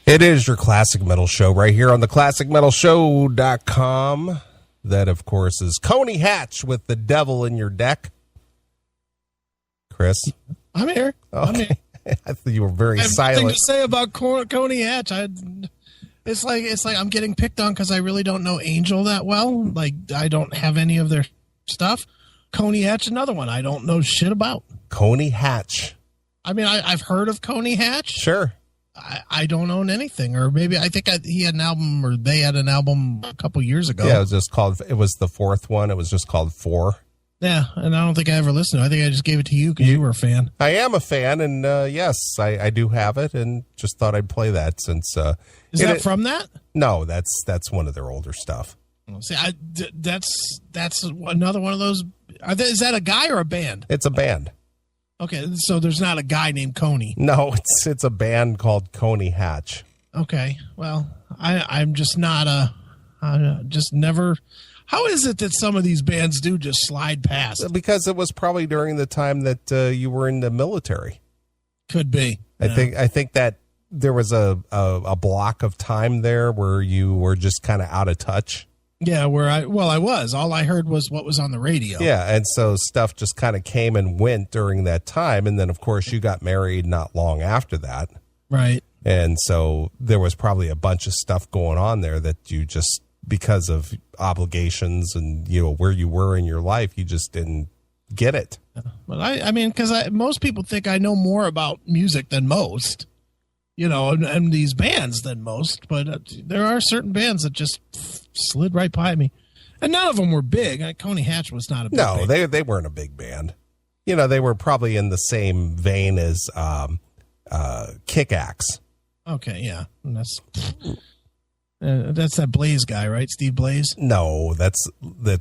It is your Classic Metal Show right here on the ClassicMetalShow.com. That, of course, is Coney Hatch with The Devil in Your Deck. Chris? I'm here. Okay. I'm here. I thought you were very silent. I have nothing to say about Coney Hatch. It's like I'm getting picked on because I really don't know Angel that well. Like, I don't have any of their stuff. Coney Hatch, another one I don't know shit about. Coney Hatch. I mean, I've heard of Coney Hatch. Sure. I don't own anything, or maybe I think he had an album, or they had an album a couple years ago. Yeah, it was the fourth one. It was just called Four. Yeah, and I don't think I ever listened to it. I think I just gave it to you because you were a fan. I am a fan, and yes, I do have it, and just thought I'd play that since. Is that from that? No, that's one of their older stuff. See, that's another one of those. Is that a guy or a band? It's a band. Okay, so there's not a guy named Coney. No, it's a band called Coney Hatch. Okay, well, I'm just not just never. How is it that some of these bands do just slide past? Because it was probably during the time that you were in the military. Could be. I think that there was a block of time there where you were just kind of out of touch. Yeah, I was. All I heard was what was on the radio. Yeah, and so stuff just kind of came and went during that time. And then, of course, you got married not long after that. Right. And so there was probably a bunch of stuff going on there that you just, because of obligations and, where you were in your life, you just didn't get it. But I mean, because most people think I know more about music than most. And these bands than most, but there are certain bands that just slid right by me, and none of them were big. Coney Hatch was not a big band. No, they weren't a big band. They were probably in the same vein as Kick-Axe. Okay, yeah, that's that Blaze guy, right? Steve Blaze? No, that's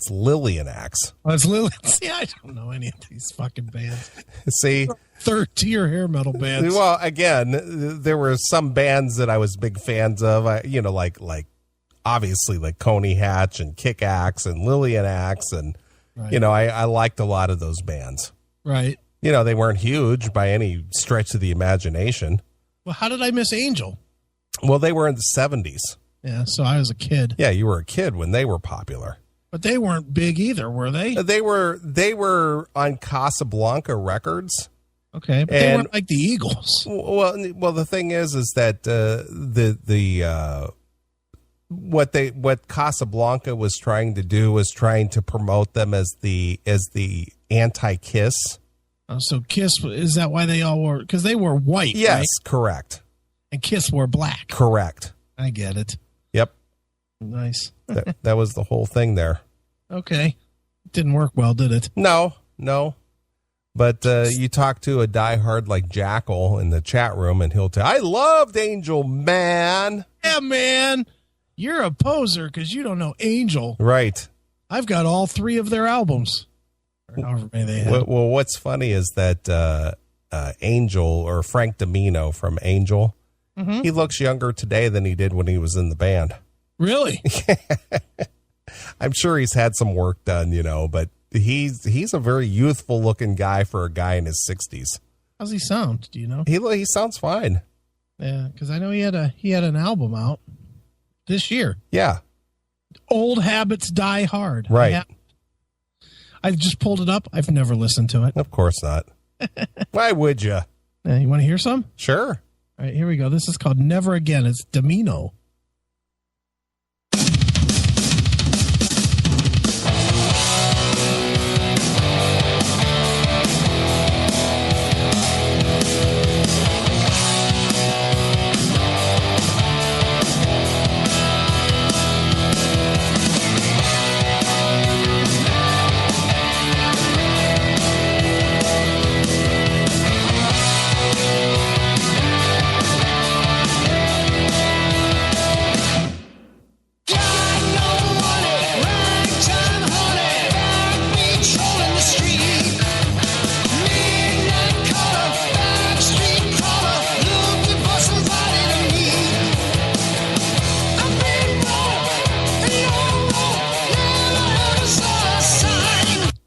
Lillian Axe. Oh, that's Lillian. See, I don't know any of these fucking bands. See? Third-tier hair metal bands. Well, again, there were some bands that I was big fans of, like obviously like Coney Hatch and Kick-Axe and Lillian Axe. And, right. I liked a lot of those bands. Right. They weren't huge by any stretch of the imagination. Well, how did I miss Angel? Well, they were in the 70s. Yeah, so I was a kid. Yeah, you were a kid when they were popular. But they weren't big either, were they? They were on Casablanca Records. Okay, but they weren't like the Eagles. Well, the thing is that what Casablanca was trying to do was trying to promote them as the anti-Kiss. Oh, so Kiss, is that why they all wore? Because they were white. Yes, right? Correct. And Kiss wore black. Correct. I get it. Yep. Nice. that was the whole thing there. Okay. Didn't work well, did it? No. But you talk to a diehard like Jackal in the chat room, and he'll tell, I loved Angel, man. Yeah, man. You're a poser because you don't know Angel. Right. I've got all 3 of their albums. Or however many they have. Well, what's funny is that Angel, or Frank Domino from Angel, he looks younger today than he did when he was in the band. Really? I'm sure he's had some work done, but he's a very youthful looking guy for a guy in his 60s. How's he sound? Do you know? He sounds fine. Yeah, because I know he had an album out this year. Yeah. Old Habits Die Hard. Right. I've just pulled it up. I've never listened to it. Of course not. Why would you? You want to hear some? Sure. All right, here we go. This is called Never Again. It's Domino.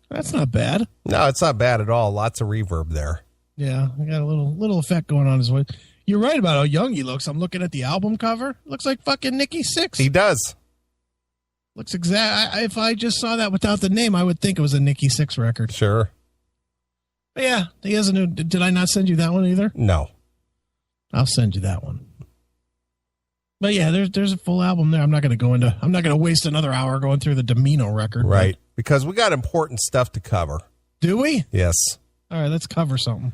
That's not bad. No, it's not bad at all. Lots of reverb there. Yeah, I got a little effect going on his voice. You're right about how young he looks. I'm looking at the album cover. Looks like fucking Nikki Sixx. He does. Looks exact. If I just saw that without the name, I would think it was a Nikki Sixx record. Sure. But yeah, he has a new. Did I not send you that one either? No. I'll send you that one. But yeah, there's a full album there. I'm not going to waste another hour going through the Domino record. Right. Because we got important stuff to cover. Do we? Yes. All right, let's cover something.